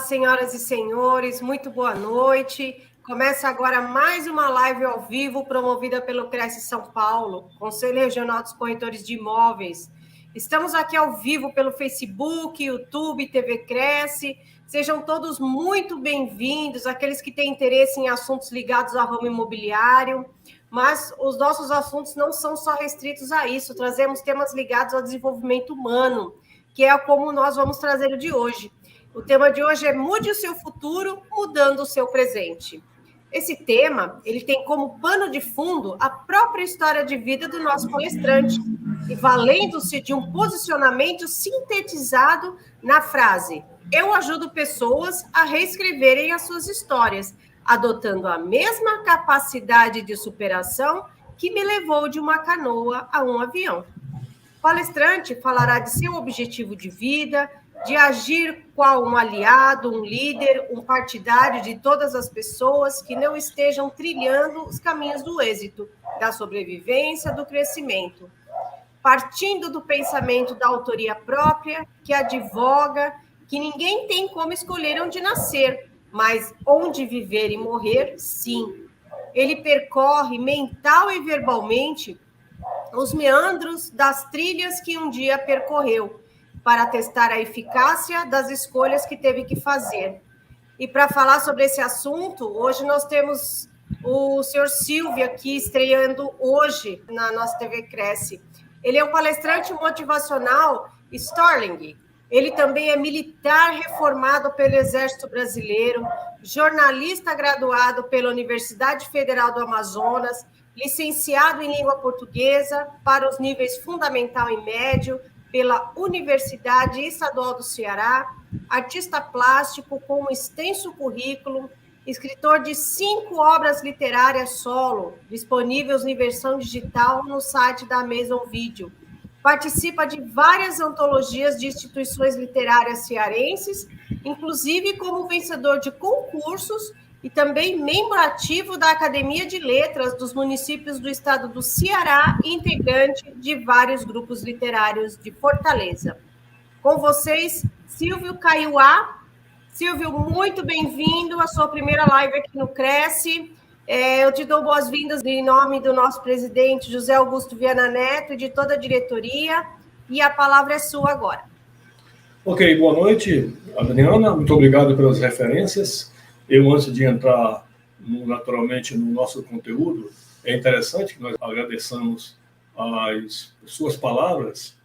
senhoras e senhores, muito boa noite. Começa agora mais uma live ao vivo promovida pelo Cresce São Paulo, Conselho Regional dos Corretores de Imóveis. Estamos aqui ao vivo pelo Facebook, YouTube, TV Cresce. Sejam todos muito bem-vindos, aqueles que têm interesse em assuntos ligados ao ramo imobiliário. Mas os nossos assuntos não são só restritos a isso, trazemos temas ligados ao desenvolvimento humano, que é como nós vamos trazer o de hoje. O tema de hoje é Mude o seu futuro, mudando o seu presente. Esse tema, ele tem como pano de fundo a própria história de vida do nosso palestrante, e valendo-se de um posicionamento sintetizado na frase: eu ajudo pessoas a reescreverem as suas histórias, adotando a mesma capacidade de superação que me levou de uma canoa a um avião. O palestrante falará de seu objetivo de vida, de agir qual um aliado, um líder, um partidário de todas as pessoas que não estejam trilhando os caminhos do êxito, da sobrevivência, do crescimento. Partindo do pensamento da autoria própria, que advoga que ninguém tem como escolher onde nascer, mas onde viver e morrer, sim. Ele percorre mental e verbalmente os meandros das trilhas que um dia percorreu, para testar a eficácia das escolhas que teve que fazer. E para falar sobre esse assunto, hoje nós temos o senhor Silvio aqui estreando hoje na nossa TV Cresce. Ele é um palestrante motivacional Starling. Ele também é militar reformado pelo Exército Brasileiro, jornalista graduado pela Universidade Federal do Amazonas, licenciado em língua portuguesa para os níveis fundamental e médio pela Universidade Estadual do Ceará, artista plástico com um extenso currículo, escritor de 5 obras literárias solo, disponíveis em versão digital no site da Amazon Video. Participa de várias antologias de instituições literárias cearenses, inclusive como vencedor de concursos e também membro ativo da Academia de Letras dos municípios do estado do Ceará e integrante de vários grupos literários de Fortaleza. Com vocês, Silvio Caiuá. Silvio, muito bem-vindo à sua primeira live aqui no Cresce. Eu te dou boas-vindas em nome do nosso presidente José Augusto Viana Neto e de toda a diretoria, e a palavra é sua agora. Ok, boa noite, Adriana, muito obrigado pelas referências. Eu, antes de entrar naturalmente no nosso conteúdo, é interessante que nós agradeçamos as suas palavras,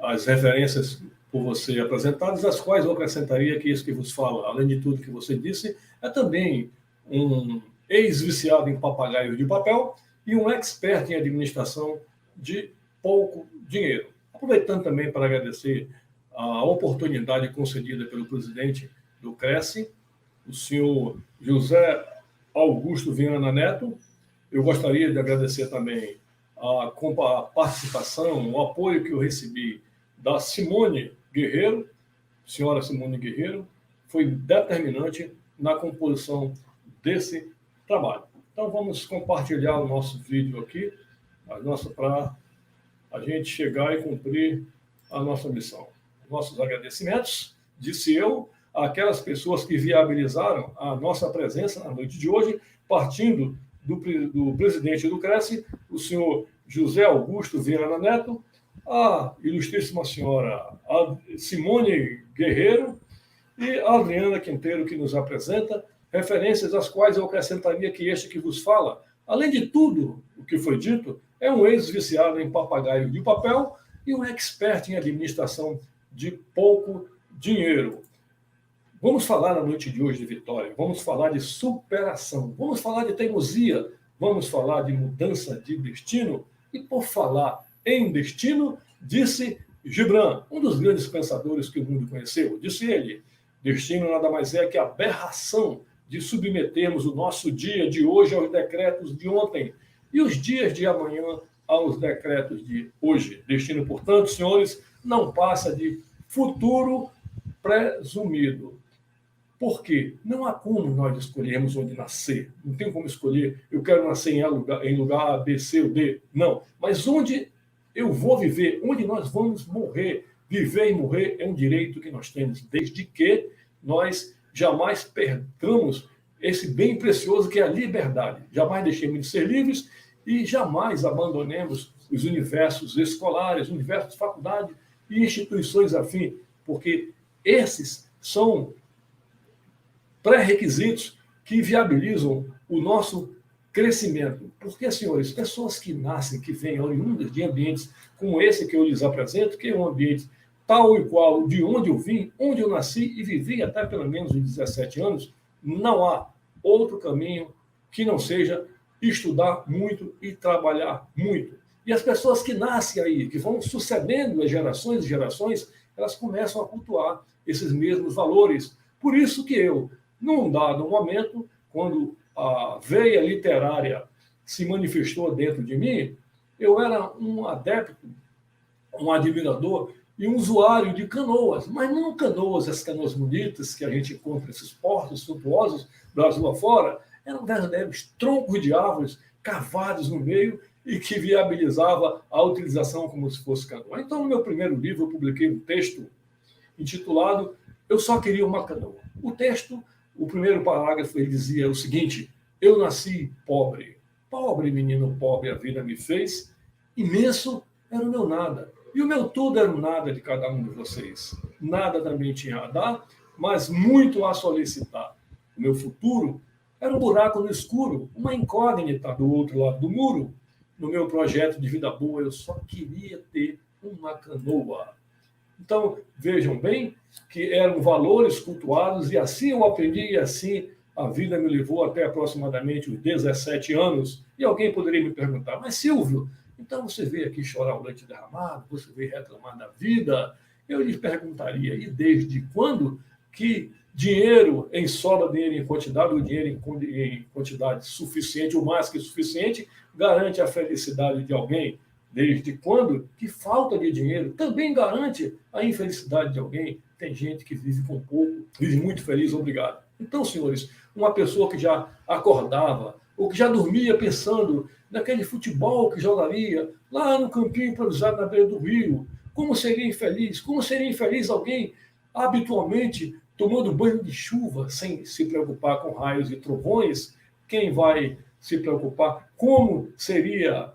as referências por você apresentadas, as quais eu acrescentaria que isso que vos fala, além de tudo que você disse, é também um ex-viciado em papagaio de papel e um expert em administração de pouco dinheiro. Aproveitando também para agradecer a oportunidade concedida pelo presidente do Cresce, o senhor José Augusto Viana Neto. Eu gostaria de agradecer também a participação, o apoio que eu recebi da Simone Guerreiro, senhora Simone Guerreiro, foi determinante na composição desse trabalho. Então, vamos compartilhar o nosso vídeo aqui, para a gente chegar e cumprir a nossa missão. Nossos agradecimentos, disse eu, àquelas pessoas que viabilizaram a nossa presença na noite de hoje, partindo do presidente do Cresce, o senhor José Augusto Viana Neto, a ilustríssima senhora Simone Guerreiro e a Adriana Quinteiro, que nos apresenta, referências às quais eu acrescentaria que este que vos fala, além de tudo o que foi dito, é um ex-viciado em papagaio de papel e um expert em administração de pouco dinheiro. Vamos falar na noite de hoje de vitória, vamos falar de superação, vamos falar de teimosia, vamos falar de mudança de destino. E por falar em destino, disse Gibran, um dos grandes pensadores que o mundo conheceu, disse ele, destino nada mais é que a aberração de submetermos o nosso dia de hoje aos decretos de ontem e os dias de amanhã aos decretos de hoje. Destino, portanto, senhores, não passa de futuro presumido. Por quê? Não há como nós escolhermos onde nascer. Não tem como escolher, eu quero nascer em lugar A, B, C ou D. Não. Mas onde eu vou viver, onde nós vamos morrer. Viver e morrer é um direito que nós temos, desde que nós jamais percamos esse bem precioso que é a liberdade. Jamais deixemos de ser livres e jamais abandonemos os universos escolares, universos de faculdade e instituições afins, porque esses são pré-requisitos que viabilizam o nosso crescimento. Porque, senhores, pessoas que nascem, que vêm oriundas de ambientes como esse que eu lhes apresento, que é um ambiente tal e qual de onde eu vim, onde eu nasci e vivi até pelo menos os 17 anos, não há outro caminho que não seja estudar muito e trabalhar muito. E as pessoas que nascem aí, que vão sucedendo as gerações e gerações, elas começam a cultuar esses mesmos valores. Por isso que eu, num dado momento, quando a veia literária se manifestou dentro de mim, eu era um adepto, um admirador e um usuário de canoas, mas não canoas, as canoas bonitas que a gente encontra nesses portos suntuosos Brasil afora, eram verdadeiros troncos de árvores cavados no meio e que viabilizava a utilização como se fosse canoa. Então, no meu primeiro livro, eu publiquei um texto intitulado Eu Só Queria uma Canoa. O texto, o primeiro parágrafo, ele dizia o seguinte: eu nasci pobre, pobre menino pobre a vida me fez, imenso era o meu nada. E o meu tudo era o nada de cada um de vocês. Nada também tinha a dar, mas muito a solicitar. O meu futuro era um buraco no escuro, uma incógnita do outro lado do muro. No meu projeto de vida boa, eu só queria ter uma canoa. Então, vejam bem que eram valores cultuados, e assim eu aprendi, e assim a vida me levou até aproximadamente os 17 anos. E alguém poderia me perguntar, mas Silvio, então você veio aqui chorar o leite derramado, você veio reclamar da vida? Eu lhe perguntaria, e desde quando que dinheiro em sobra, dinheiro em quantidade, ou dinheiro em quantidade suficiente, ou mais que suficiente, garante a felicidade de alguém? Desde quando que falta de dinheiro também garante a infelicidade de alguém? Tem gente que vive com pouco, vive muito feliz, obrigado. Então, senhores, uma pessoa que já acordava, ou que já dormia pensando naquele futebol que jogaria lá no campinho improvisado na beira do rio, como seria infeliz? Como seria infeliz alguém habitualmente tomando banho de chuva, sem se preocupar com raios e trovões? Quem vai se preocupar? Como seria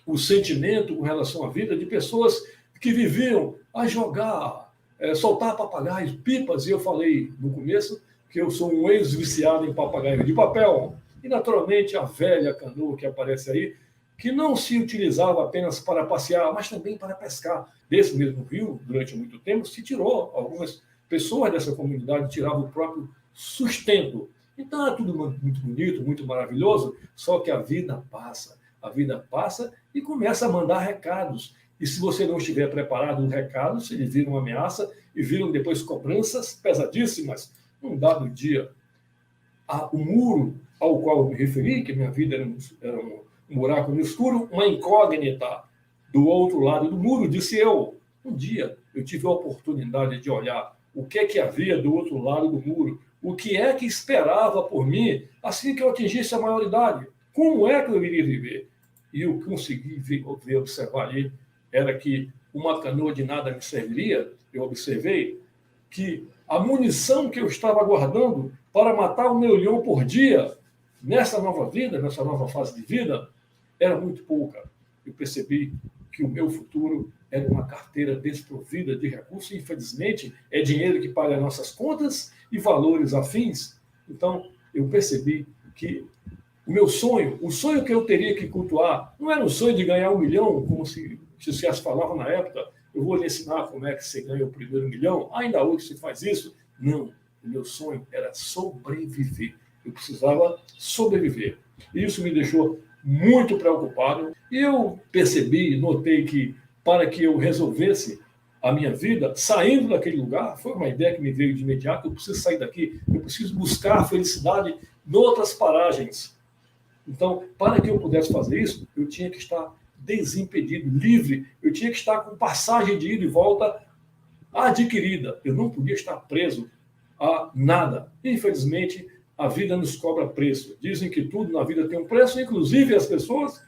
o sentimento com relação à vida de pessoas que viviam a jogar, soltar papagaios, pipas? E eu falei no começo que eu sou um ex-viciado em papagaio de papel. E, naturalmente, a velha canoa que aparece aí, que não se utilizava apenas para passear, mas também para pescar. Desse mesmo rio, durante muito tempo, se tirou. Algumas pessoas dessa comunidade tiravam o próprio sustento. Então, é tudo muito bonito, muito maravilhoso, só que a vida passa. A vida passa e começa a mandar recados. E se você não estiver preparado, os recados, eles viram uma ameaça e viram depois cobranças pesadíssimas. Num dado dia, o muro ao qual eu me referi, que minha vida era um buraco no escuro, uma incógnita do outro lado do muro, disse eu. Um dia eu tive a oportunidade de olhar o que é que havia do outro lado do muro, o que é que esperava por mim assim que eu atingisse a maioridade, como é que eu iria viver. E eu consegui ver, observar ali, era que uma canoa de nada me serviria. Eu observei que a munição que eu estava guardando para matar 1 milhão por dia, nessa nova vida, nessa nova fase de vida, era muito pouca. Eu percebi que o meu futuro era uma carteira desprovida de recursos, e, infelizmente, é dinheiro que paga nossas contas e valores afins. Então, eu percebi que o meu sonho, o sonho que eu teria que cultuar, não era o sonho de ganhar 1 milhão, como se falava na época. Eu vou lhe ensinar como é que você ganha o primeiro 1 milhão. Ainda hoje se faz isso. Não, o meu sonho era sobreviver. Eu precisava sobreviver. E isso me deixou muito preocupado. E eu percebi, notei que para que eu resolvesse a minha vida, saindo daquele lugar, foi uma ideia que me veio de imediato: eu preciso sair daqui, eu preciso buscar a felicidade em outras paragens. Então, para que eu pudesse fazer isso, eu tinha que estar desimpedido, livre, eu tinha que estar com passagem de ida e volta adquirida. Eu não podia estar preso a nada. Infelizmente, a vida nos cobra preço. Dizem que tudo na vida tem um preço, inclusive as pessoas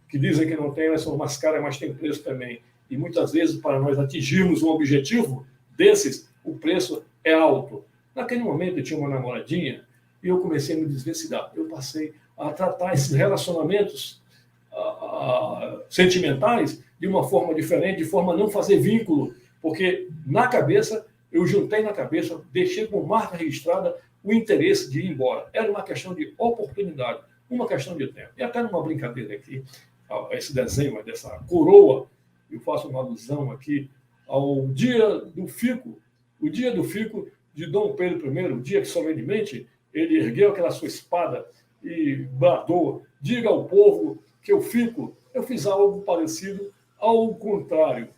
que dizem que não tem, elas são mais caras, mas tem preço também. E muitas vezes, para nós atingirmos um objetivo desses, o preço é alto. Naquele momento eu tinha uma namoradinha e eu comecei a me desvencilhar. Eu passei a tratar esses relacionamentos sentimentais de uma forma diferente, de forma a não fazer vínculo, porque na cabeça, eu juntei na cabeça, deixei com marca registrada o interesse de ir embora. Era uma questão de oportunidade, uma questão de tempo. E até numa brincadeira aqui, esse desenho dessa coroa, eu faço uma alusão aqui ao dia do fico, o dia do fico de Dom Pedro I, o dia que solenemente ele ergueu aquela sua espada e bradou: diga ao povo que eu fico. Eu fiz algo parecido ao contrário.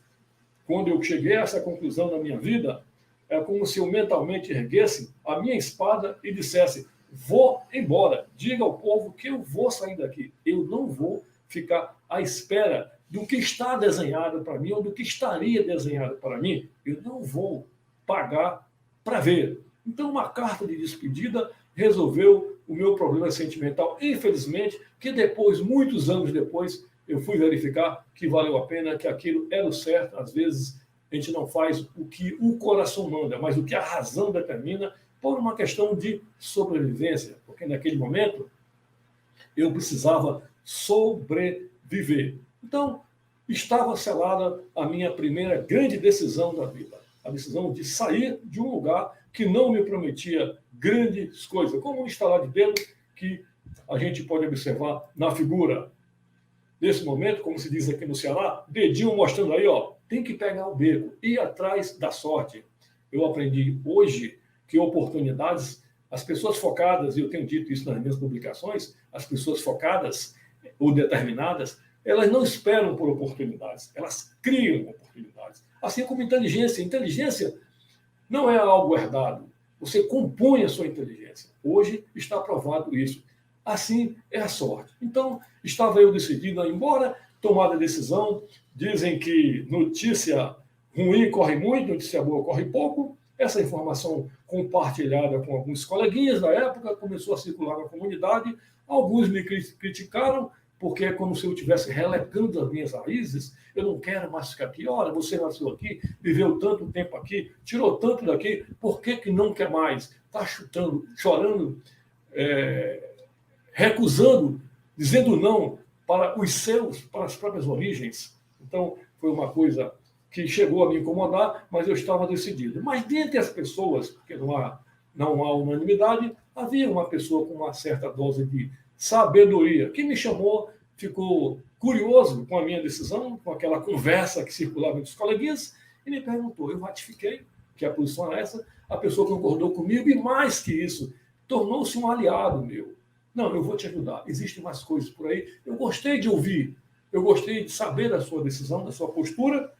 Quando eu cheguei a essa conclusão na minha vida, é como se eu mentalmente erguesse a minha espada e dissesse: vou embora, diga ao povo que eu vou sair daqui. Eu não vou ficar à espera do que está desenhado para mim ou do que estaria desenhado para mim. Eu não vou pagar para ver. Então, uma carta de despedida resolveu o meu problema sentimental. Infelizmente, que depois, muitos anos depois, eu fui verificar que valeu a pena, que aquilo era o certo. Às vezes, a gente não faz o que o coração manda, mas o que a razão determina, por uma questão de sobrevivência. Porque naquele momento, eu precisava sobreviver. Então, estava selada a minha primeira grande decisão da vida. A decisão de sair de um lugar que não me prometia grandes coisas, como um estalar de dedo que a gente pode observar na figura. Nesse momento, como se diz aqui no Ceará, dedinho mostrando aí, ó, tem que pegar o beco, ir atrás da sorte. Eu aprendi hoje que oportunidades, as pessoas focadas, e eu tenho dito isso nas minhas publicações, as pessoas focadas ou determinadas, elas não esperam por oportunidades, elas criam oportunidades. Assim como inteligência. Inteligência não é algo herdado. Você compõe a sua inteligência. Hoje está provado isso. Assim é a sorte. Então, estava eu decidido a ir embora, tomada a decisão. Dizem que notícia ruim corre muito, notícia boa corre pouco. Essa informação compartilhada com alguns coleguinhas da época começou a circular na comunidade. Alguns me criticaram, porque é como se eu estivesse relegando as minhas raízes. Eu não quero mais ficar aqui. Olha, você nasceu aqui, viveu tanto tempo aqui, tirou tanto daqui, por que não quer mais? Está chutando, chorando, recusando, dizendo não para os seus, para as próprias origens. Então, foi uma coisa que chegou a me incomodar, mas eu estava decidido. Mas dentre as pessoas, porque não há unanimidade, havia uma pessoa com uma certa dose de sabedoria, que me chamou, ficou curioso com a minha decisão, com aquela conversa que circulava entre os coleguinhas, e me perguntou. Eu ratifiquei que a posição era essa, a pessoa concordou comigo, e mais que isso, tornou-se um aliado meu. Não, eu vou te ajudar, existem mais coisas por aí. Eu gostei de ouvir, eu gostei de saber da sua decisão, da sua postura.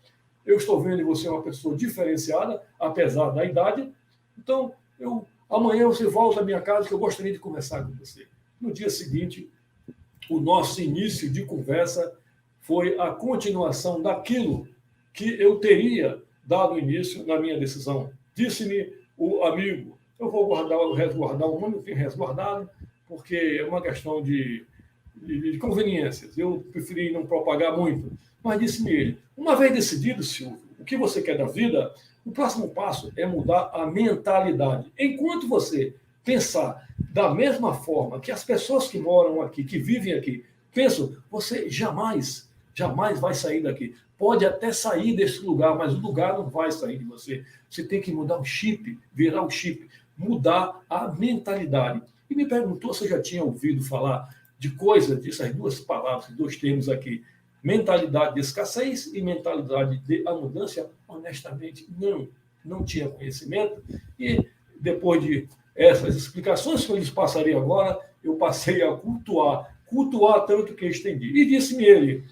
Eu estou vendo em você uma pessoa diferenciada, apesar da idade. Então, amanhã você volta à minha casa que eu gostaria de conversar com você. No dia seguinte, o nosso início de conversa foi a continuação daquilo que eu teria dado início na minha decisão. Disse-me o amigo: eu vou resguardar o nome, eu tenho resguardado, porque é uma questão de conveniências. Eu preferi não propagar muito. Mas disse-me ele: uma vez decidido, Silvio, o que você quer da vida, o próximo passo é mudar a mentalidade. Enquanto você pensar da mesma forma que as pessoas que moram aqui, que vivem aqui, pensam, você jamais vai sair daqui. Pode até sair desse lugar, mas o lugar não vai sair de você. Você tem que mudar o chip, virar o chip, mudar a mentalidade. E me perguntou se eu já tinha ouvido falar de coisa, dessas duas palavras, dois termos aqui, mentalidade de escassez e mentalidade de abundância. Honestamente, não tinha conhecimento. E depois de essas explicações que eu lhes passarei agora, eu passei a cultuar tanto que estendi. E disse-me ele: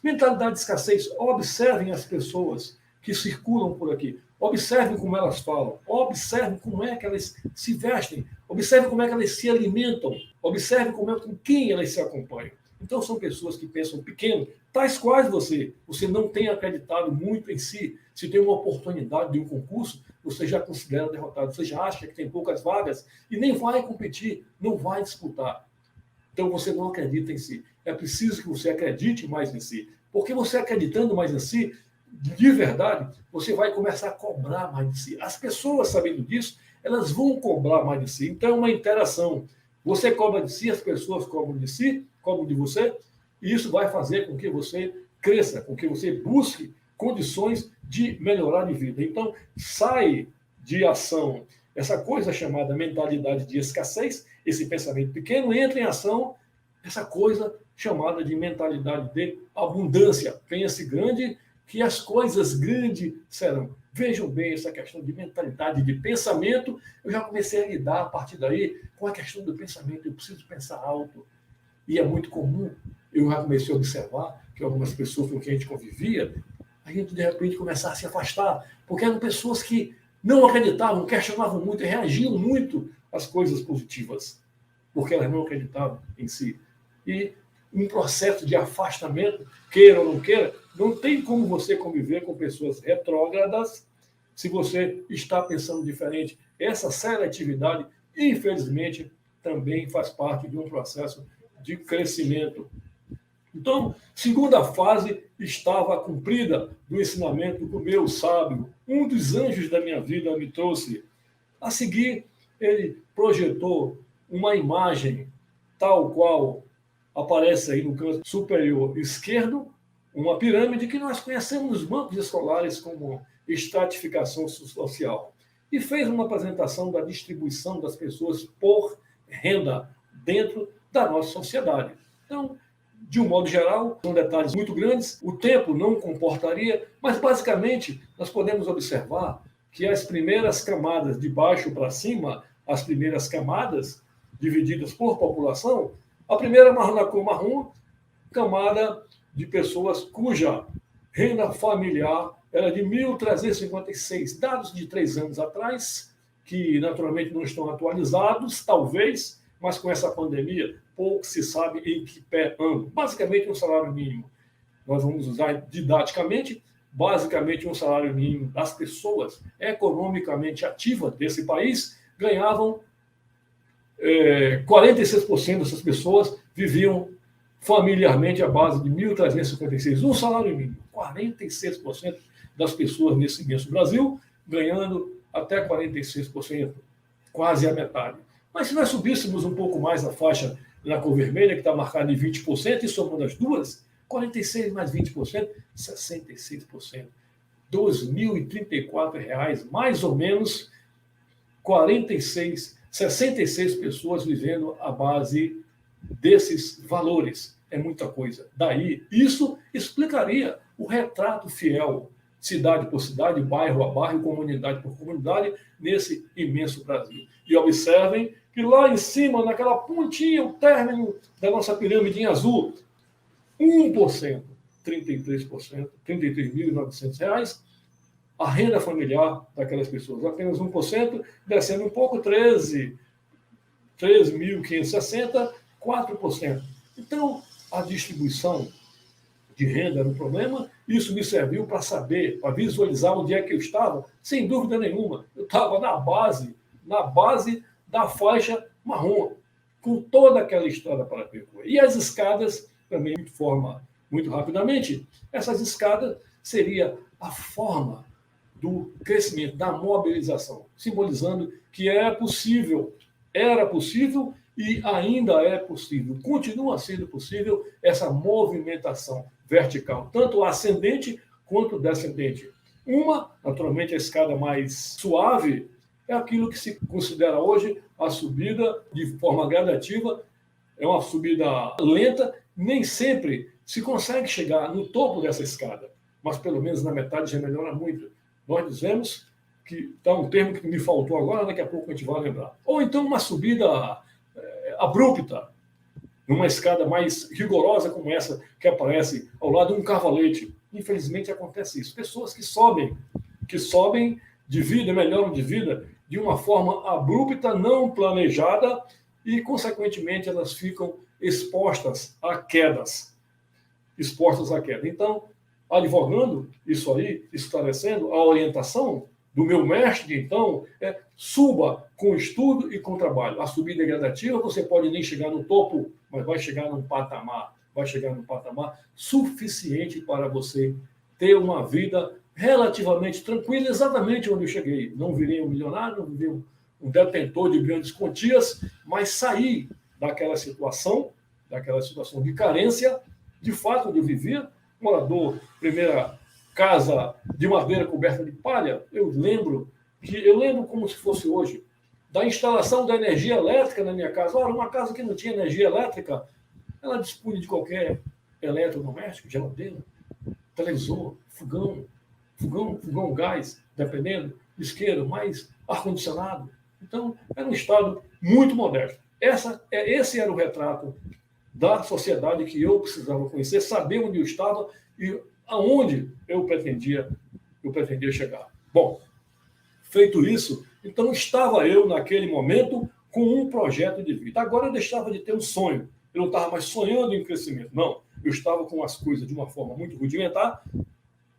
mentalidade de escassez, observem as pessoas que circulam por aqui, observem como elas falam, observem como é que elas se vestem, observem como é que elas se alimentam, observem com quem elas se acompanham. Então, são pessoas que pensam pequeno, tais quais você. Você não tem acreditado muito em si. Se tem uma oportunidade de um concurso, você já considera derrotado. Você já acha que tem poucas vagas e nem vai competir, não vai disputar. Então, você não acredita em si. É preciso que você acredite mais em si. Porque você acreditando mais em si, de verdade, você vai começar a cobrar mais de si. As pessoas, sabendo disso, elas vão cobrar mais de si. Então, é uma interação. Você cobra de si, as pessoas cobram de si, cobram de você, e isso vai fazer com que você cresça, com que você busque condições de melhorar de vida. Então, sai de ação essa coisa chamada mentalidade de escassez, esse pensamento pequeno, entra em ação essa coisa chamada de mentalidade de abundância. Pense grande, que as coisas grandes serão. Vejam bem essa questão de mentalidade, de pensamento. Eu já comecei a lidar a partir daí com a questão do pensamento. Eu preciso pensar alto. E é muito comum. Eu já comecei a observar que algumas pessoas com quem a gente convivia, a gente de repente começar a se afastar, porque eram pessoas que não acreditavam, questionavam muito e reagiam muito às coisas positivas, porque elas não acreditavam em si. E um processo de afastamento, queira ou não queira, não tem como você conviver com pessoas retrógradas se você está pensando diferente. Essa seletividade, infelizmente, também faz parte de um processo de crescimento. Então, segunda fase estava cumprida do ensinamento do meu sábio. Um dos anjos da minha vida me trouxe. A seguir, ele projetou uma imagem tal qual aparece aí no canto superior esquerdo, uma pirâmide que nós conhecemos nos bancos escolares como estratificação social. E fez uma apresentação da distribuição das pessoas por renda dentro da nossa sociedade. Então, de um modo geral, são detalhes muito grandes, o tempo não comportaria, mas basicamente nós podemos observar que as primeiras camadas de baixo para cima, as primeiras camadas divididas por população, a primeira na cor marrom, camada de pessoas cuja renda familiar era de 1.356, dados de 3 anos atrás, que naturalmente não estão atualizados, talvez, mas com essa pandemia, pouco se sabe em que pé anda. Basicamente, um salário mínimo. Nós vamos usar didaticamente, basicamente, um salário mínimo das pessoas economicamente ativas desse país ganhavam 46% dessas pessoas viviam familiarmente à base de 1.356, um salário mínimo. 46% das pessoas nesse imenso Brasil ganhando até 46%, quase a metade. Mas se nós subíssemos um pouco mais a faixa na cor vermelha, que está marcada em 20%, e somando as duas, 46 mais 20%, 66%. R$ 2.034, mais ou menos 66 pessoas vivendo à base desses valores. É muita coisa. Daí, isso explicaria o retrato fiel, cidade por cidade, bairro a bairro, comunidade por comunidade, nesse imenso Brasil. E observem que lá em cima, naquela pontinha, o término da nossa pirâmide em azul, 1%, 33%, R$ 33.900, a renda familiar daquelas pessoas, apenas 1%, descendo um pouco, 13.560, 4%. Então, a distribuição de renda era um problema, isso me serviu para saber, para visualizar onde é que eu estava, sem dúvida nenhuma. Eu estava na base da faixa marrom, com toda aquela estrada para percorrer. E as escadas, também de forma muito rapidamente, essas escadas seria a forma do crescimento, da mobilização, simbolizando que era possível e ainda é possível, continua sendo possível essa movimentação vertical, tanto ascendente quanto descendente. Uma, naturalmente, a escada mais suave é aquilo que se considera hoje a subida de forma gradativa, é uma subida lenta, nem sempre se consegue chegar no topo dessa escada, mas pelo menos na metade já melhora muito. Nós dizemos que está um termo que me faltou agora, daqui a pouco a gente vai lembrar. Ou então uma subida abrupta, numa escada mais rigorosa como essa que aparece ao lado de um cavalete. Infelizmente acontece isso. Pessoas que sobem de vida, melhoram de vida de uma forma abrupta, não planejada e, consequentemente, elas ficam expostas a quedas. Então, advogando isso aí, esclarecendo a orientação do meu mestre, então, suba com estudo e com trabalho. A subida é gradativa, você pode nem chegar no topo, mas vai chegar num patamar suficiente para você ter uma vida relativamente tranquila, exatamente onde eu cheguei. Não virei um milionário, não virei um detentor de grandes quantias, mas saí daquela situação de carência, de fato, onde eu vivia, morador, primeira casa de madeira coberta de palha. Eu lembro como se fosse hoje, da instalação da energia elétrica na minha casa. Ora, uma casa que não tinha energia elétrica, ela dispunha de qualquer eletrodoméstico, geladeira, televisor, fogão, gás, dependendo, isqueiro, mais ar-condicionado. Então, era um estado muito modesto. Esse era o retrato da sociedade que eu precisava conhecer, saber onde eu estava e aonde eu pretendia chegar. Bom, feito isso, então estava eu, naquele momento, com um projeto de vida. Agora eu deixava de ter um sonho. Eu não estava mais sonhando em crescimento, não. Eu estava com as coisas de uma forma muito rudimentar,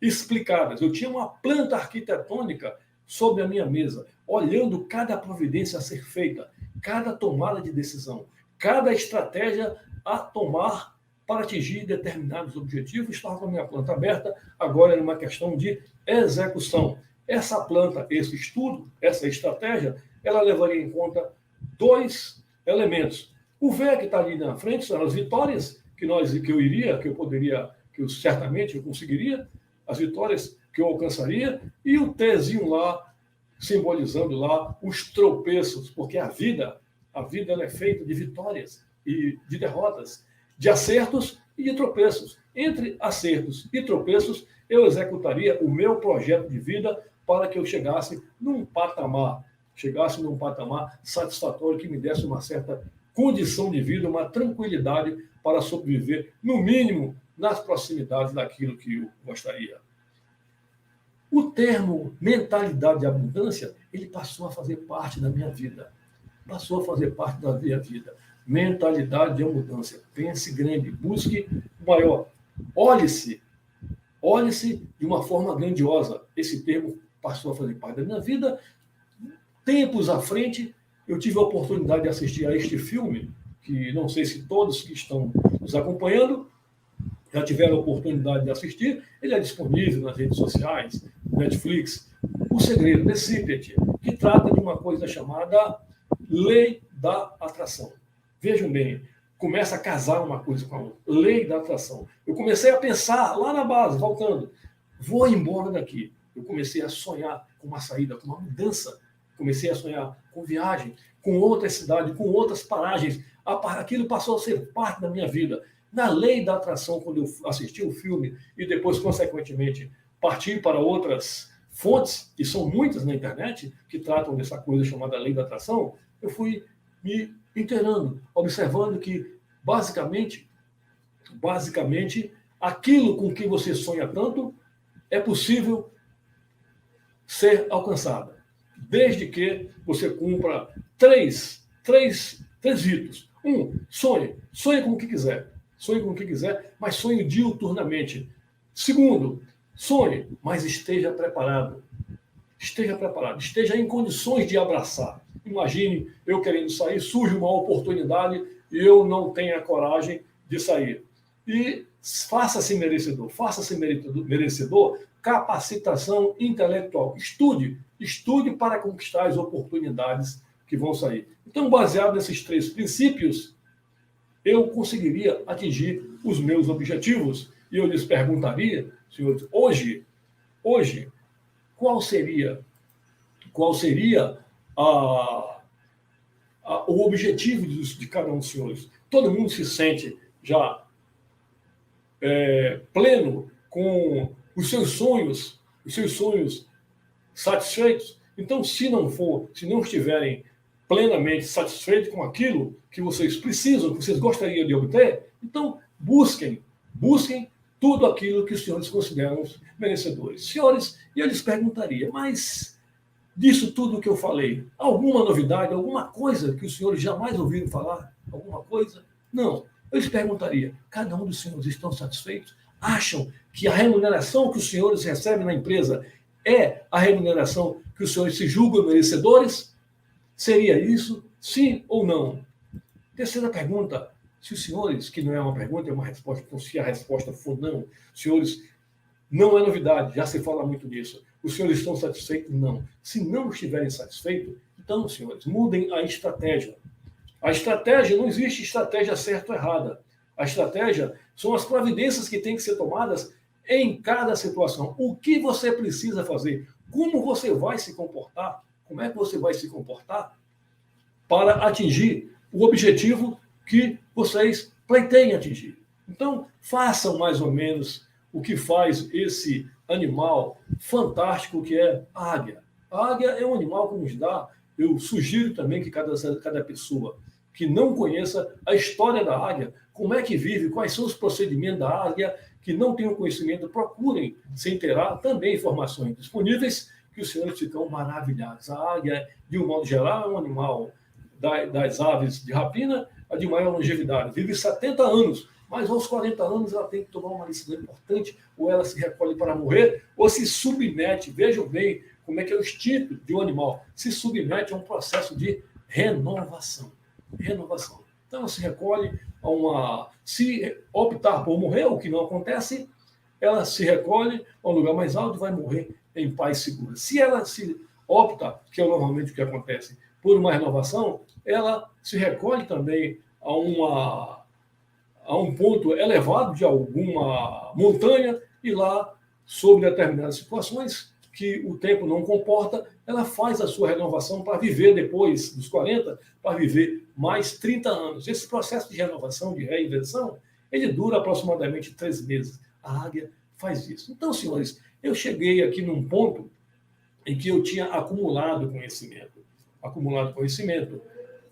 explicadas. Eu tinha uma planta arquitetônica sobre a minha mesa, olhando cada providência a ser feita, cada tomada de decisão, cada estratégia a tomar para atingir determinados objetivos. Estava com a minha planta aberta, agora era uma questão de execução. Essa planta, esse estudo, essa estratégia, ela levaria em conta 2 elementos. O V que está ali na frente são as vitórias que eu certamente conseguiria, as vitórias que eu alcançaria, e o Tzinho lá, simbolizando lá os tropeços, porque a vida ela é feita de vitórias e de derrotas, de acertos e de tropeços. Entre acertos e tropeços, eu executaria o meu projeto de vida para que eu chegasse num patamar satisfatório que me desse uma certa condição de vida, uma tranquilidade para sobreviver, no mínimo, nas proximidades daquilo que eu gostaria. O termo mentalidade de abundância, ele passou a fazer parte da minha vida. Mentalidade de abundância. Pense grande, busque o maior. Olhe-se de uma forma grandiosa. Esse termo passou a fazer parte da minha vida. Tempos à frente, eu tive a oportunidade de assistir a este filme, que não sei se todos que estão nos acompanhando já tiveram a oportunidade de assistir. Ele é disponível nas redes sociais, Netflix. O Segredo, The Secret, que trata de uma coisa chamada Lei da Atração. Vejam bem, começa a casar uma coisa com a outra. Lei da Atração. Eu comecei a pensar lá na base, voltando. Vou embora daqui. Eu comecei a sonhar com uma saída, com uma mudança. Comecei a sonhar com viagem, com outra cidade, com outras paragens. Aquilo passou a ser parte da minha vida. Na Lei da Atração, quando eu assisti o filme e depois, consequentemente, parti para outras fontes, que são muitas na internet, que tratam dessa coisa chamada Lei da Atração, eu fui me inteirando, observando que, basicamente, aquilo com que você sonha tanto é possível ser alcançado, desde que você cumpra três ritos. Sonhe com o que quiser. Sonhe com o que quiser, mas sonhe diuturnamente. Segundo, sonhe, mas esteja preparado. Esteja em condições de abraçar. Imagine eu querendo sair, surge uma oportunidade e eu não tenho a coragem de sair. E faça-se merecedor. Capacitação intelectual. Estude para conquistar as oportunidades que vão sair. Então, baseado nesses 3 princípios, eu conseguiria atingir os meus objetivos. E eu lhes perguntaria, senhores, hoje, qual seria o objetivo de cada um dos senhores? Todo mundo se sente já pleno com os seus sonhos satisfeitos? Então, se não estiverem plenamente satisfeitos com aquilo que vocês precisam, que vocês gostariam de obter, então busquem tudo aquilo que os senhores consideram merecedores. Senhores, e eu lhes perguntaria, mas disso tudo que eu falei, alguma novidade, alguma coisa que os senhores jamais ouviram falar? Alguma coisa? Não. Eu lhes perguntaria, cada um dos senhores estão satisfeitos? Acham que a remuneração que os senhores recebem na empresa é a remuneração que os senhores se julgam merecedores? Seria isso? Sim ou não? Terceira pergunta. Se os senhores, que não é uma pergunta, é uma resposta, então se a resposta for não, senhores, não é novidade, já se fala muito nisso. Os senhores estão satisfeitos? Não. Se não estiverem satisfeitos, então, senhores, mudem a estratégia. A estratégia, não existe estratégia certa ou errada. A estratégia são as providências que têm que ser tomadas em cada situação. O que você precisa fazer? Como você vai se comportar? Como é que você vai se comportar para atingir o objetivo que vocês pleiteiem atingir? Então, façam mais ou menos o que faz esse animal fantástico que é a águia. A águia é um animal que nos dá, eu sugiro também que cada pessoa que não conheça a história da águia, como é que vive, quais são os procedimentos da águia, que não tenham conhecimento, procurem se inteirar, também informações disponíveis, que os senhores ficam maravilhados. A águia, de um modo geral, é um animal das aves de rapina, a de maior longevidade. Vive 70 anos, mas aos 40 anos ela tem que tomar uma decisão importante, ou ela se recolhe para morrer, ou se submete, vejam bem como é que é o instinto de um animal, se submete a um processo de renovação. Renovação. Então ela se recolhe a uma... Se optar por morrer, o que não acontece, ela se recolhe a um lugar mais alto e vai morrer em paz segura. Se ela se opta, que é normalmente o que acontece, por uma renovação, ela se recolhe também a um ponto elevado de alguma montanha e lá, sob determinadas situações que o tempo não comporta, ela faz a sua renovação para viver depois dos 40, para viver mais 30 anos. Esse processo de renovação, de reinvenção, ele dura aproximadamente 3 meses. A águia faz isso. Então, senhores, eu cheguei aqui num ponto em que eu tinha acumulado conhecimento.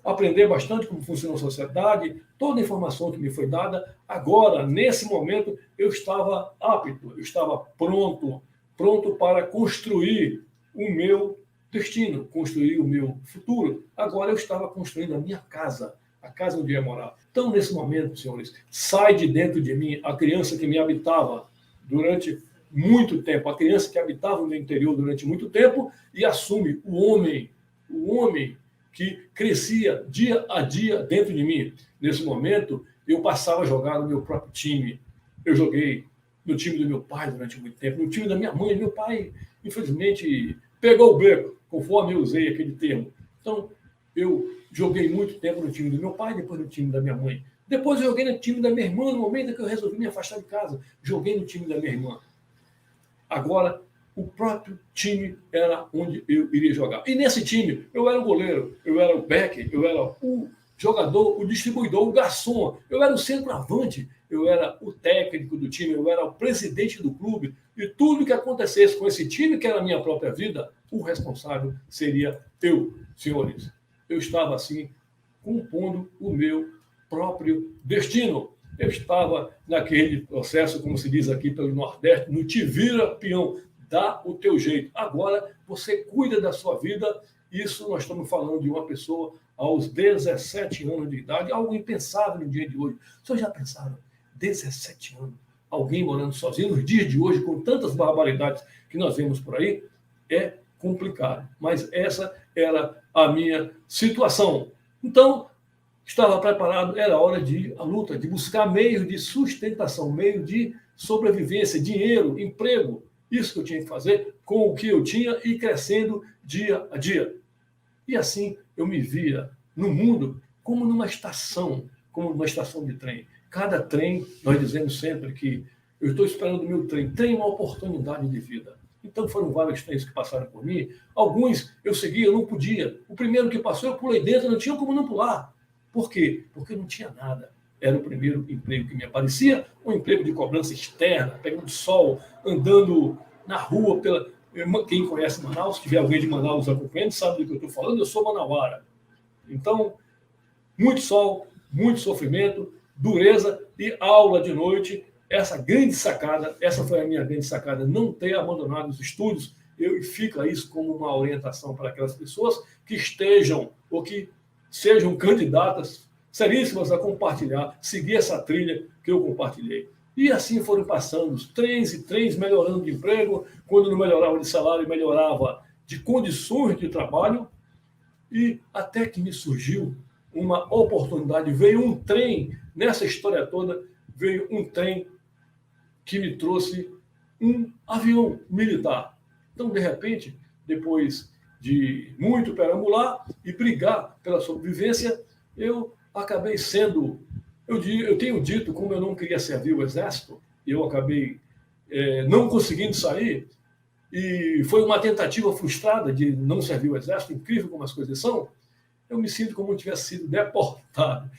Aprender bastante como funciona a sociedade, toda a informação que me foi dada. Agora, nesse momento, eu estava apto, eu estava pronto para construir o meu destino, construir o meu futuro. Agora eu estava construindo a minha casa, a casa onde eu ia morar. Então, nesse momento, senhores, sai de dentro de mim a criança que me habitava durante muito tempo, a criança que habitava no meu interior durante muito tempo e assume o homem que crescia dia a dia dentro de mim. Nesse momento, eu passava a jogar no meu próprio time. Eu joguei no time do meu pai durante muito tempo, no time da minha mãe. Meu pai, infelizmente, pegou o beco, conforme eu usei aquele termo. Então, eu joguei muito tempo no time do meu pai, depois no time da minha mãe. Depois eu joguei no time da minha irmã, no momento em que eu resolvi me afastar de casa. Joguei no time da minha irmã. Agora, o próprio time era onde eu iria jogar. E nesse time, eu era o goleiro, eu era o back, eu era o jogador, o distribuidor, o garçom, eu era o centroavante, eu era o técnico do time, eu era o presidente do clube, e tudo que acontecesse com esse time, que era a minha própria vida, o responsável seria eu, senhores. Eu estava, assim, compondo o meu próprio destino. Eu estava naquele processo, como se diz aqui pelo Nordeste, no te vira, peão, dá o teu jeito. Agora, você cuida da sua vida. Isso nós estamos falando de uma pessoa aos 17 anos de idade, algo impensável no dia de hoje. Vocês já pensaram? 17 anos, alguém morando sozinho, nos dias de hoje, com tantas barbaridades que nós vemos por aí, é complicado. Mas essa era a minha situação. Então, estava preparado, era hora de ir à luta, de buscar meios de sustentação, meios de sobrevivência, dinheiro, emprego. Isso que eu tinha que fazer com o que eu tinha e crescendo dia a dia. E assim eu me via no mundo como numa estação de trem. Cada trem, nós dizemos sempre que eu estou esperando o meu trem. Trem é uma oportunidade de vida. Então foram vários trens que passaram por mim. Alguns eu segui, eu não podia. O primeiro que passou, eu pulei dentro, não tinha como não pular. Por quê? Porque não tinha nada. Era o primeiro emprego que me aparecia, um emprego de cobrança externa, pegando sol, andando na rua. Quem conhece Manaus, se tiver alguém de Manaus acompanhando, sabe do que eu estou falando, eu sou manauara. Então, muito sol, muito sofrimento, dureza e aula de noite. Essa grande sacada, essa foi a minha grande sacada, não ter abandonado os estudos. E fica isso como uma orientação para aquelas pessoas que estejam ou que sejam candidatas seríssimas a compartilhar, seguir essa trilha que eu compartilhei. E assim foram passando os trens e trens, melhorando de emprego, quando não melhorava de salário, melhorava de condições de trabalho, e até que me surgiu uma oportunidade, veio um trem, nessa história toda, veio um trem que me trouxe um avião militar. Então, de repente, depois de muito perambular e brigar pela sobrevivência, eu acabei sendo... Eu tenho dito, como eu não queria servir o Exército, eu acabei não conseguindo sair, e foi uma tentativa frustrada de não servir o Exército, incrível como as coisas são. Eu me sinto como se tivesse sido deportado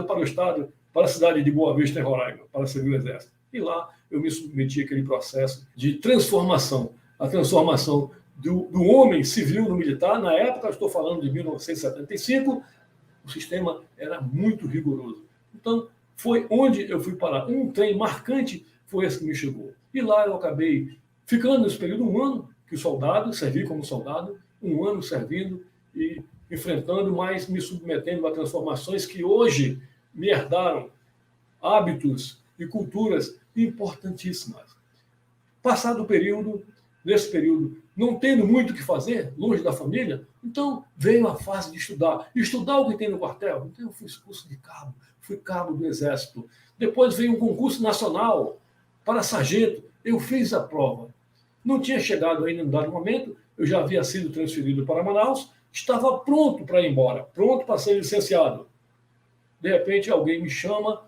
para o estado, para a cidade de Boa Vista, em Roraima, para servir o Exército. E lá eu me submeti àquele processo de transformação, a transformação do homem civil no militar. Na época, eu estou falando de 1975, o sistema era muito rigoroso. Então, foi onde eu fui parar. Um trem marcante foi esse que me chegou. E lá eu acabei ficando nesse período 1 ano, que servi como soldado, 1 ano servindo e enfrentando, mas me submetendo a transformações que hoje me herdaram hábitos e culturas importantíssimas. Passado o período, nesse período, não tendo muito o que fazer, longe da família, então veio a fase de estudar. Estudar o que tem no quartel. Então eu fui expulso de cabo, fui cabo do Exército. Depois veio um concurso nacional para sargento. Eu fiz a prova. Não tinha chegado ainda em dado momento, eu já havia sido transferido para Manaus, estava pronto para ir embora, pronto para ser licenciado. De repente, alguém me chama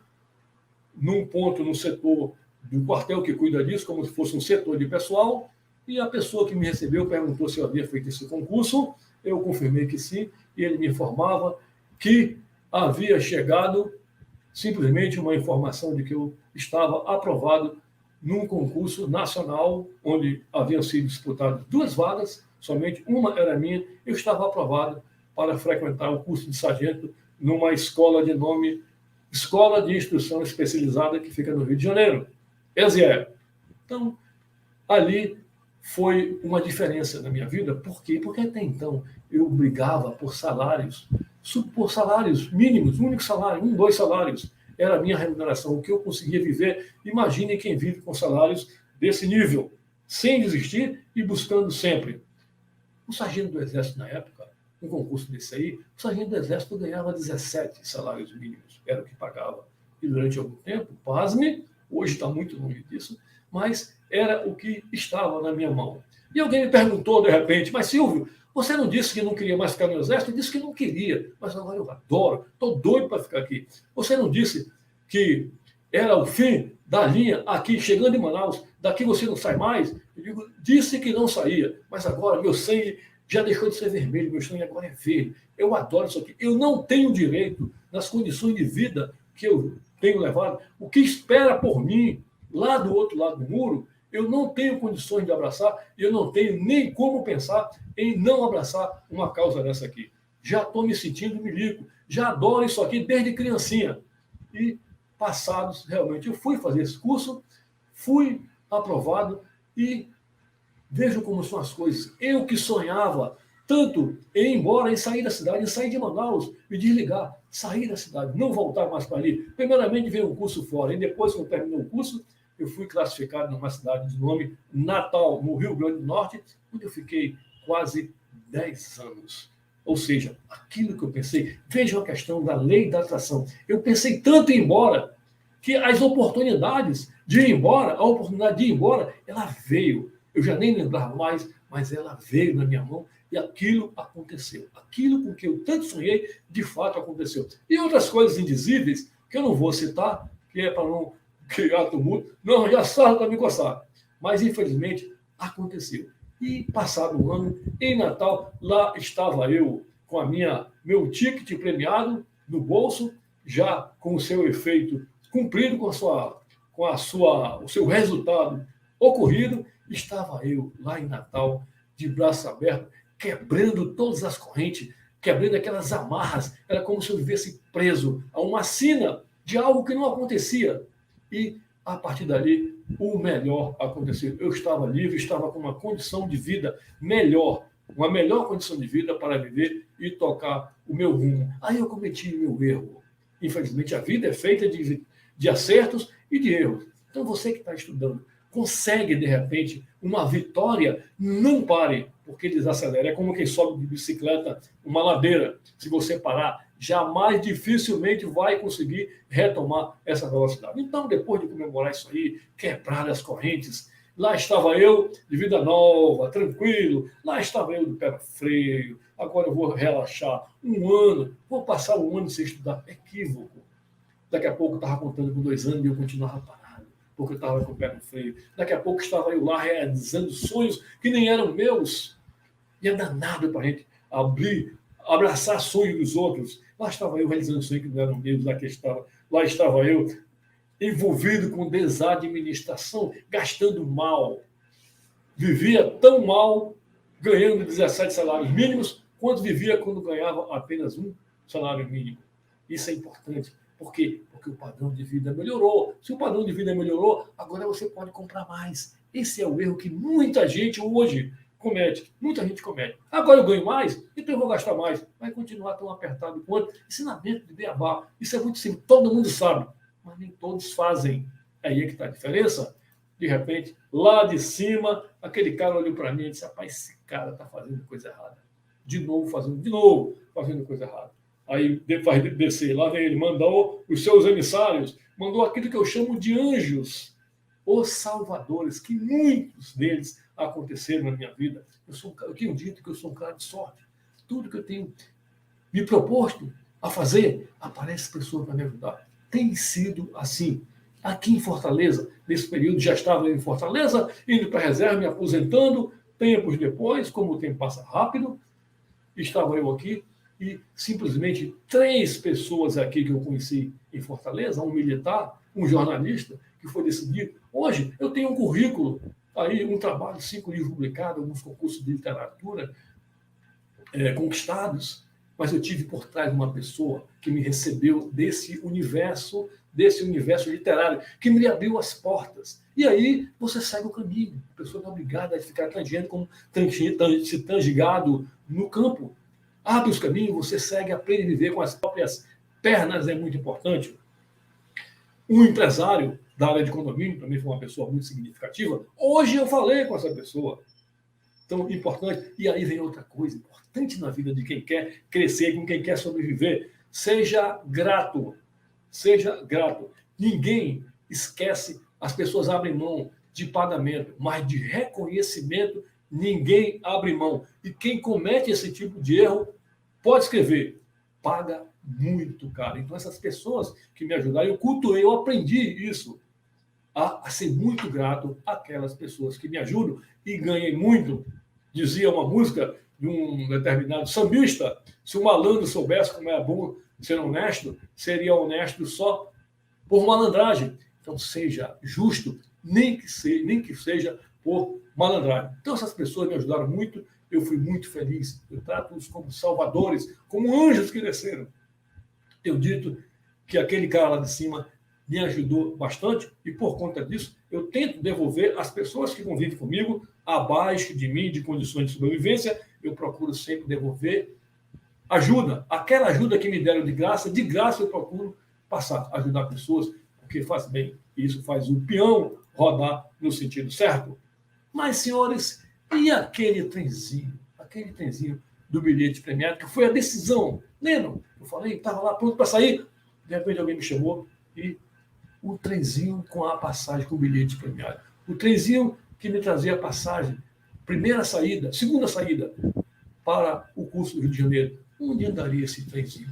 num ponto no setor do quartel que cuida disso, como se fosse um setor de pessoal, e a pessoa que me recebeu perguntou se eu havia feito esse concurso. Eu confirmei que sim, e ele me informava que havia chegado simplesmente uma informação de que eu estava aprovado num concurso nacional, onde haviam sido disputadas 2 vagas, somente uma era minha. Eu estava aprovado para frequentar o curso de sargento numa escola de nome Escola de Instrução Especializada, que fica no Rio de Janeiro, ESIE. Então, ali foi uma diferença na minha vida. Por quê? Porque até então eu brigava por salários mínimos, um único salário, 2 salários. Era a minha remuneração, o que eu conseguia viver. Imaginem quem vive com salários desse nível, sem desistir e buscando sempre. O sargento do Exército, na época, um concurso desse aí, o sargento do Exército ganhava 17 salários mínimos, era o que pagava. E durante algum tempo, pasme, hoje está muito longe disso, mas era o que estava na minha mão. E alguém me perguntou, de repente, mas Silvio, você não disse que não queria mais ficar no Exército? Eu disse que não queria, mas agora eu adoro, estou doido para ficar aqui. Você não disse que era o fim da linha aqui, chegando em Manaus, daqui você não sai mais? Eu digo, disse que não saía, mas agora meu sangue já deixou de ser vermelho, meu sangue agora é verde. Eu adoro isso aqui. Eu não tenho direito, nas condições de vida que eu tenho levado, o que espera por mim, lá do outro lado do muro, eu não tenho condições de abraçar, e eu não tenho nem como pensar em não abraçar uma causa dessa aqui. Já estou me sentindo milico, já adoro isso aqui desde criancinha. E passados, realmente, eu fui fazer esse curso, fui aprovado e vejam como são as coisas. Eu que sonhava tanto em ir embora, em sair da cidade, em sair de Manaus, me desligar, sair da cidade, não voltar mais para ali. Primeiramente veio um curso fora, e depois, quando terminou o curso, eu fui classificado numa cidade de nome Natal, no Rio Grande do Norte, onde eu fiquei quase 10 anos. Ou seja, aquilo que eu pensei, vejam a questão da lei da atração. Eu pensei tanto em ir embora, que as oportunidades de ir embora, a oportunidade de ir embora, ela veio. Eu já nem lembrava mais, mas ela veio na minha mão e aquilo aconteceu. Aquilo com que eu tanto sonhei, de fato aconteceu. E outras coisas indizíveis, que eu não vou citar, que é para não criar tumulto, não, já sarro para me coçar. Mas, infelizmente, aconteceu. E, passado um ano, em Natal, lá estava eu com meu ticket premiado no bolso, já com o seu efeito cumprido, com o seu resultado ocorrido. Estava eu lá em Natal, de braço aberto, quebrando todas as correntes, quebrando aquelas amarras. Era como se eu vivesse preso a uma sina de algo que não acontecia. E, a partir dali, o melhor aconteceu. Eu estava livre, estava com uma condição de vida melhor, uma melhor condição de vida para viver e tocar o meu rumo. Aí eu cometi o meu erro. Infelizmente, a vida é feita de acertos e de erros. Então, você que está estudando, consegue, de repente, uma vitória, não pare, porque desacelera. É como quem sobe de bicicleta uma ladeira. Se você parar, jamais, dificilmente vai conseguir retomar essa velocidade. Então, depois de comemorar isso aí, quebrar as correntes, Lá estava eu, de vida nova, tranquilo. Lá estava eu de pé no freio. Agora eu vou relaxar 1 ano. Vou passar 1 ano sem estudar. Equívoco. Daqui a pouco eu estava contando com 2 anos e eu continuava parado, porque eu estava com o pé no freio. Daqui a pouco estava eu lá realizando sonhos que nem eram meus. E é danado para a gente abraçar sonhos dos outros. Lá estava eu realizando sonhos que não eram meus. Lá estava eu envolvido com desadministração, gastando mal. Vivia tão mal, ganhando 17 salários mínimos, quanto vivia quando ganhava apenas 1 salário mínimo. Isso é importante. Por quê? Porque o padrão de vida melhorou. Se o padrão de vida melhorou, agora você pode comprar mais. Esse é o erro que muita gente hoje comete. Muita gente comete. Agora eu ganho mais, então eu vou gastar mais. Vai continuar tão apertado quanto. Ensinamento de beabá. Isso é muito simples. Todo mundo sabe, mas nem todos fazem. Aí é que está a diferença. De repente, lá de cima, aquele cara olhou para mim e disse: rapaz, esse cara está fazendo coisa errada. De novo fazendo coisa errada. Aí faz descer, lá vem ele, mandou os seus emissários, mandou aquilo que eu chamo de anjos, os salvadores, que muitos deles aconteceram na minha vida. Eu tenho dito que eu sou um cara de sorte. Tudo que eu tenho me proposto a fazer, aparece pessoas para me ajudar. Tem sido assim. Aqui em Fortaleza, nesse período, já estava em Fortaleza, indo para a reserva, me aposentando. Tempos depois, como o tempo passa rápido, estava eu aqui e simplesmente 3 pessoas aqui que eu conheci em Fortaleza, um militar, um jornalista, que foi decidido. Hoje eu tenho um currículo, aí um trabalho, 5 livros publicados, alguns concursos de literatura conquistados, mas eu tive por trás uma pessoa que me recebeu desse universo literário, que me abriu as portas. E aí você segue o caminho. A pessoa não é obrigada a ficar tangendo como se tangigado no campo. Abre os caminhos, você segue, aprende a viver com as próprias pernas, é muito importante. Um empresário da área de condomínio, também foi uma pessoa muito significativa. Hoje eu falei com essa pessoa. Tão importante. E aí vem outra coisa importante na vida de quem quer crescer, com quem quer sobreviver. Seja grato. Seja grato. Ninguém esquece, as pessoas abrem mão de pagamento, mas de reconhecimento ninguém abre mão. E quem comete esse tipo de erro, pode escrever, paga muito caro. Então, essas pessoas que me ajudaram, eu cultuei, eu aprendi isso, a ser muito grato àquelas pessoas que me ajudam e ganhei muito. Dizia uma música de um determinado sambista: se o malandro soubesse como é bom ser honesto, seria honesto só por malandragem. Então, seja justo, nem que seja por malandragem. Então, essas pessoas me ajudaram muito, eu fui muito feliz. Eu trato-os como salvadores, como anjos que desceram. Eu dito que aquele cara lá de cima me ajudou bastante e, por conta disso, eu tento devolver às pessoas que convivem comigo, abaixo de mim, de condições de sobrevivência, eu procuro sempre devolver ajuda. Aquela ajuda que me deram de graça eu procuro passar, ajudar pessoas, porque faz bem. Isso faz o peão rodar no sentido certo. Mas, senhores, e aquele trenzinho do bilhete premiado, que foi a decisão? Lembram? Eu falei, estava lá pronto para sair, de repente alguém me chamou e o trenzinho com a passagem, com o bilhete premiado. O trenzinho que me trazia a passagem, primeira saída, segunda saída, para o curso do Rio de Janeiro. Onde andaria esse trenzinho?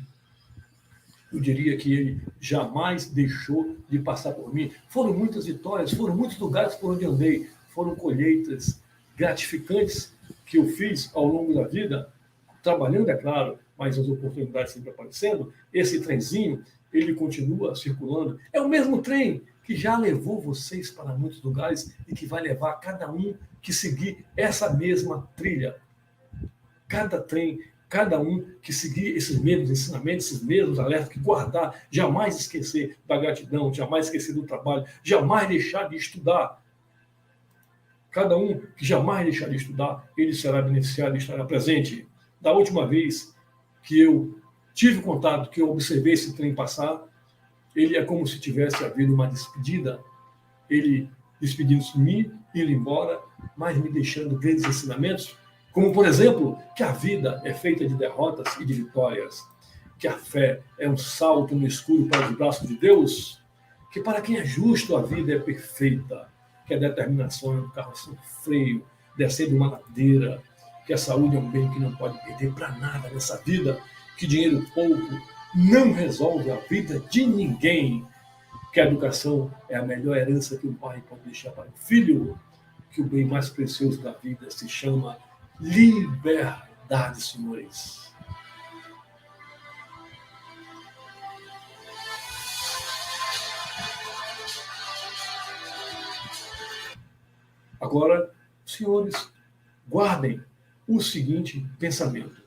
Eu diria que ele jamais deixou de passar por mim. Foram muitas vitórias, foram muitos lugares por onde andei, foram colheitas gratificantes que eu fiz ao longo da vida, trabalhando, é claro, mas as oportunidades sempre aparecendo. Esse trenzinho, ele continua circulando. É o mesmo trem que já levou vocês para muitos lugares e que vai levar cada um que seguir essa mesma trilha. Cada trem, cada um que seguir esses mesmos ensinamentos, esses mesmos alertas, que guardar, jamais esquecer da gratidão, jamais esquecer do trabalho, jamais deixar de estudar. Cada um que jamais deixar de estudar, ele será beneficiado e estará presente. Da última vez que eu tive contato, que eu observei esse trem passar, ele é como se tivesse havido uma despedida, ele despedindo-se de mim, indo embora, mas me deixando grandes ensinamentos, como, por exemplo, que a vida é feita de derrotas e de vitórias, que a fé é um salto no escuro para os braços de Deus, que para quem é justo a vida é perfeita, que a determinação é um carro sem freio, descer de uma ladeira, que a saúde é um bem que não pode perder para nada nessa vida, que dinheiro pouco não resolve a vida de ninguém, que a educação é a melhor herança que um pai pode deixar para o filho, que o bem mais precioso da vida se chama liberdade, senhores. Agora, senhores, guardem o seguinte pensamento.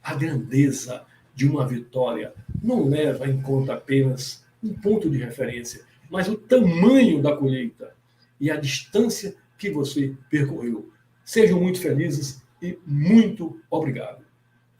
A grandeza de uma vitória não leva em conta apenas um ponto de referência, mas o tamanho da colheita e a distância que você percorreu. Sejam muito felizes e muito obrigado.